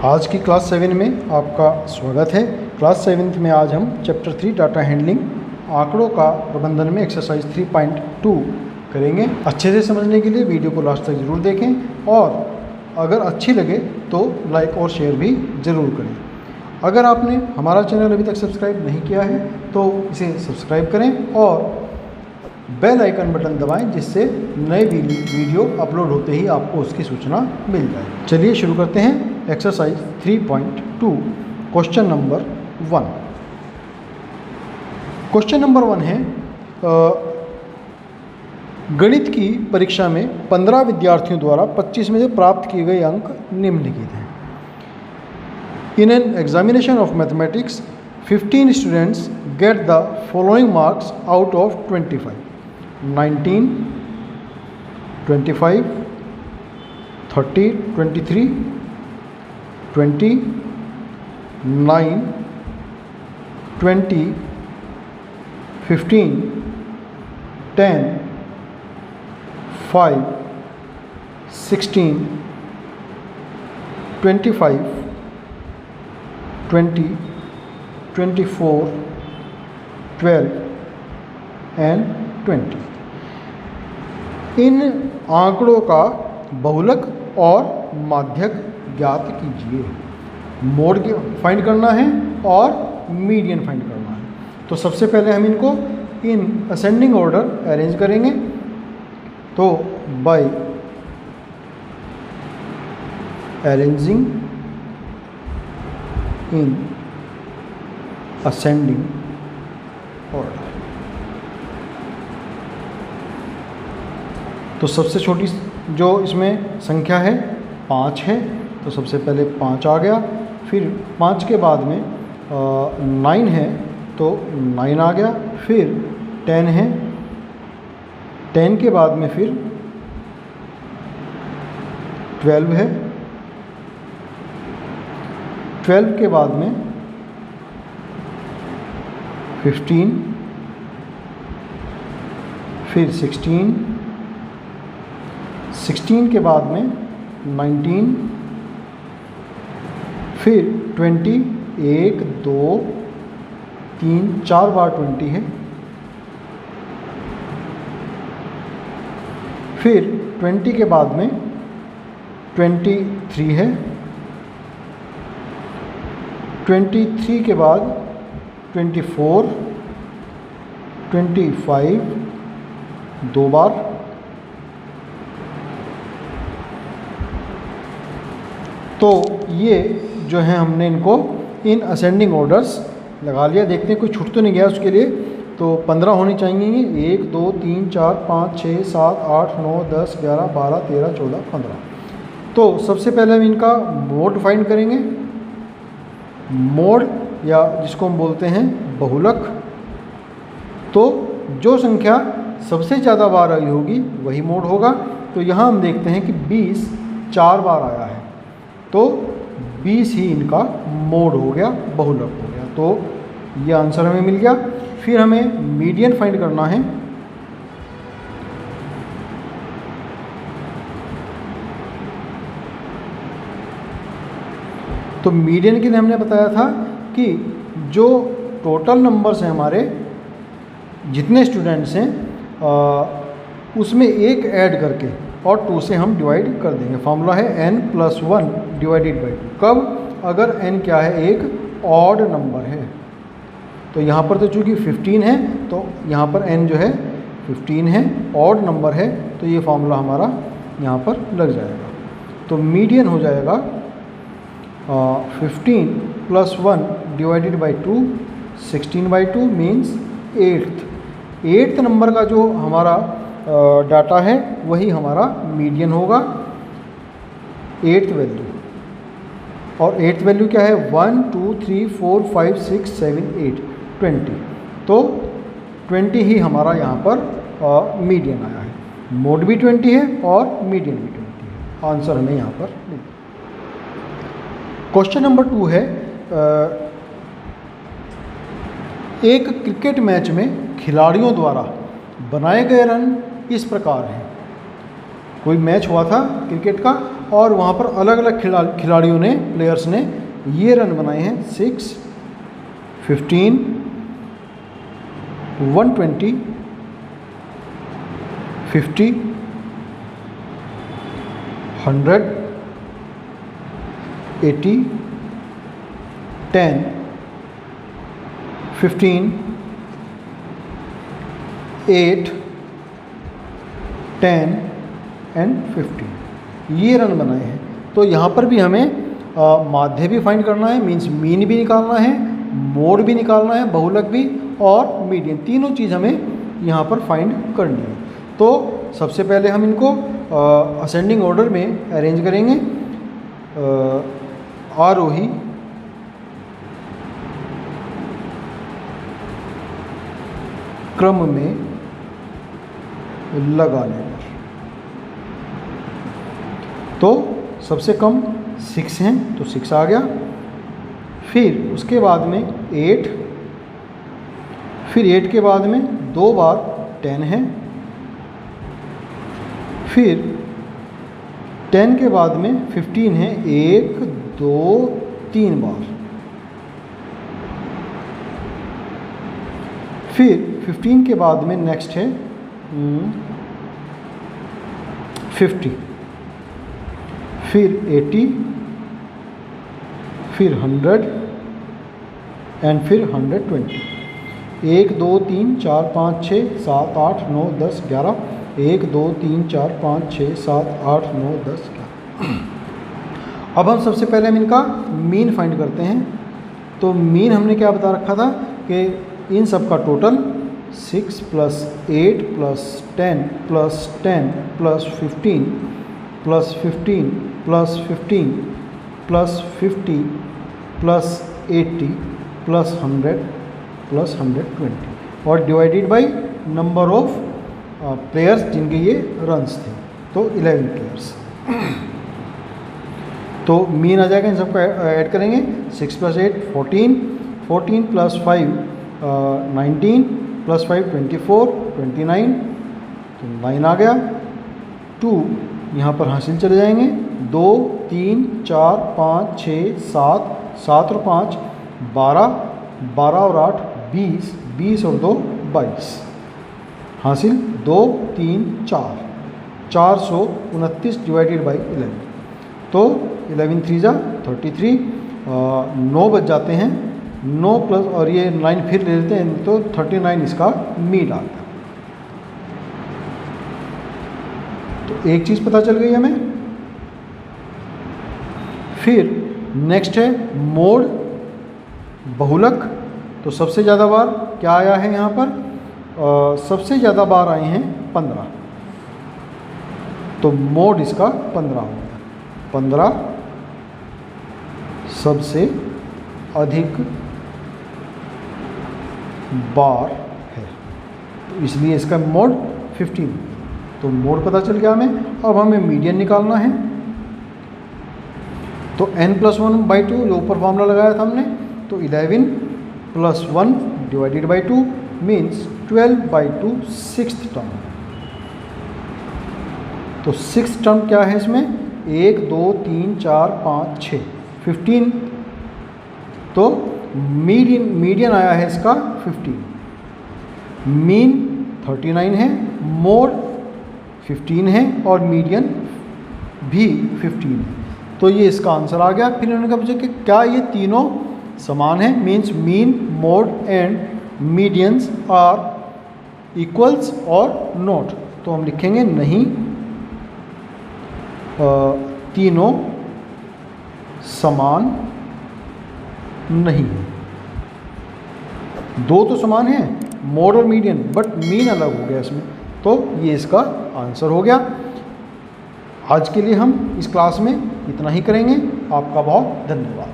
आज की क्लास 7 में आपका स्वागत है। क्लास 7 में आज हम चैप्टर 3 डाटा हैंडलिंग आंकड़ों का प्रबंधन में एक्सरसाइज 3.2 करेंगे। अच्छे से समझने के लिए वीडियो को लास्ट तक ज़रूर देखें और अगर अच्छी लगे तो लाइक और शेयर भी ज़रूर करें। अगर आपने हमारा चैनल अभी तक सब्सक्राइब नहीं किया है तो इसे सब्सक्राइब करें और बेल आइकन बटन दबाएं, जिससे नए वीडियो अपलोड होते ही आपको उसकी सूचना मिल जाए। चलिए शुरू करते हैं exercise 3.2 question number 1। Question number 1 है गणित की परीक्षा में 15 विद्यार्थियों द्वारा 25 में से प्राप्त किए गए अंक निम्नलिखित हैं। In an examination of mathematics 15 students get the following marks out of 25: 19, 25, 30, 23, 20, 9, 20, 15, 10, 5, 16, 25, 20, 24, 12 and 20। इन आंकड़ों का बहुलक और माध्यक ज्ञात कीजिए। मोड फाइंड करना है और मीडियन फाइंड करना है। तो सबसे पहले हम इनको इन असेंडिंग ऑर्डर अरेंज करेंगे। तो by arranging in ascending order, तो सबसे छोटी जो इसमें संख्या है 5 है, तो सबसे पहले 5 आ गया। फिर 5 के बाद में 9 है तो 9 आ गया। फिर 10 है, 10 के बाद में फिर 12 है, 12 के बाद में 15, फिर 16, 16 के बाद में 19, फिर 20, 1, 2, 3, 4 बार 20 है। फिर 20 के बाद में 23 है, 23 के बाद 24, 25 2 बार, तो ये जो है हमने इनको इन असेंडिंग ऑर्डर्स लगा लिया। देखते हैं कोई छूट तो नहीं गया उसके लिए। तो 15 होनी चाहिए। 1, 2, 3, 4, 5, 6, 7, 8, 9, 10, 11, 12, 13, 14, 15। तो सबसे पहले हम इनका मोड फाइंड करेंगे। मोड या जिसको हम बोलते हैं बहुलक। तो जो संख्या सबसे ज़्यादा बार आई होगी वही मोड होगा। तो यहाँ हम देखते हैं कि 20 4 बार आया है, तो 20 ही इनका मोड हो गया, बहुलक हो गया। तो ये आंसर हमें मिल गया। फिर हमें मीडियन फाइंड करना है। तो मीडियन के लिए हमने बताया था कि जो टोटल नंबर्स हैं हमारे, जितने स्टूडेंट्स हैं उसमें एक ऐड करके और 2 से हम डिवाइड कर देंगे। फॉर्मूला है n+1 डिवाइडेड बाई 2। कब? अगर n क्या है, एक ऑड नंबर है। तो यहाँ पर तो चूँकि 15 है तो यहाँ पर n जो है 15 है, ऑड नंबर है, तो ये फार्मूला हमारा यहाँ पर लग जाएगा। तो मीडियन हो जाएगा 15+1 divided by 2, 16/2 means 8th number का जो हमारा डाटा है वही हमारा मीडियन होगा, 8th वैल्यू। और 8th वैल्यू क्या है? 1, 2, 3, 4, 5, 6, 7, 8, 20। तो 20 ही हमारा यहाँ पर मीडियन आया है। मोड भी 20 है और मीडियन भी 20 है। आंसर हमें यहाँ पर मिला। क्वेश्चन नंबर 2 है एक क्रिकेट मैच में खिलाड़ियों द्वारा बनाए गए रन इस प्रकार हैं। कोई मैच हुआ था क्रिकेट का और वहाँ पर अलग अलग खिलाड़ियों ने, प्लेयर्स ने ये रन बनाए हैं 6, 15, 120, 50, 100, 80, 10, 15, 8, 10 एंड 15 ये रन बनाए हैं। तो यहाँ पर भी हमें माध्य भी फाइंड करना है, मीन्स मीन भी निकालना है, मोड भी निकालना है, बहुलक भी, और मीडियन, तीनों चीज़ हमें यहाँ पर फाइंड करनी है। तो सबसे पहले हम इनको असेंडिंग ऑर्डर में अरेंज करेंगे, आरोही क्रम में लगाने पर। तो सबसे कम 6 हैं तो 6 आ गया, फिर उसके बाद में 8, फिर 8 के बाद में 2 बार 10 है, फिर 10 के बाद में 15 है 1, 2, 3 बार, फिर 15 के बाद में नेक्स्ट है 50, फिर 80, फिर 100 एंड फिर 120। 1, 2, 3, 4, 5, 6, 7, 8, 9, 10, 11। 1, 2, 3, 4, 5, 6, 7, 8, 9, 10, 11। अब हम सबसे पहले हम इनका मीन फाइंड करते हैं। तो मीन हमने क्या बता रखा था कि इन सब का टोटल 6 + 8 + 10 + 10 + 15 + 15 + 15 + 50 + 80 + 100 + 120 और divided by number of players जिनके ये रन्स थे, तो 11 प्लेयर्स। तो मीन आ जाएगा, इन सबको ऐड करेंगे। 6 + 8 14, 14 + 5 19 + 5 24, 29, तो 9 आ गया। 2 यहाँ पर हासिल चले जाएंगे, 2, 3, 4, 5, 6, 7, 7 और 5 12, 12 और 8 20, 20 और 2 22, हासिल 2, 3, 4, 429 डिवाइडेड बाई 11। तो 11 3 जा 33, 9 बच जाते हैं, 9 प्लस और ये 9 फिर ले लेते हैं, तो 39 इसका मीन आता है। तो एक चीज़ पता चल गई हमें। फिर नेक्स्ट है मोड, बहुलक। तो सबसे ज़्यादा बार क्या आया है यहाँ पर? सबसे ज़्यादा बार आए हैं 15, तो मोड इसका 15 होगा। 15 सबसे अधिक बार है, तो इसलिए इसका मोड 15। तो मोड पता चल गया हमें। अब हमें मीडियन निकालना है। तो n+1/2 जो ऊपर फॉर्मूला लगाया था हमने, तो 11 + 1 divided by 2 means 12/2 sixth term. तो सिक्स्थ टर्म क्या है इसमें? 1, 2, 3, 4, 5, 6, 15। तो मीडियन आया है इसका 15, मीन 39 है, मोड 15 है और मीडियन भी 15 है। तो ये इसका आंसर आ गया। फिर उन्होंने कहा पूछा कि क्या ये तीनों समान है, means mean, mode and medians are equals और नॉट। तो हम लिखेंगे नहीं, तीनों समान नहीं है। दो तो समान हैं, मोड और मीडियन, बट मीन अलग हो गया इसमें। तो ये इसका आंसर हो गया। आज के लिए हम इस क्लास में इतना ही करेंगे। आपका बहुत धन्यवाद।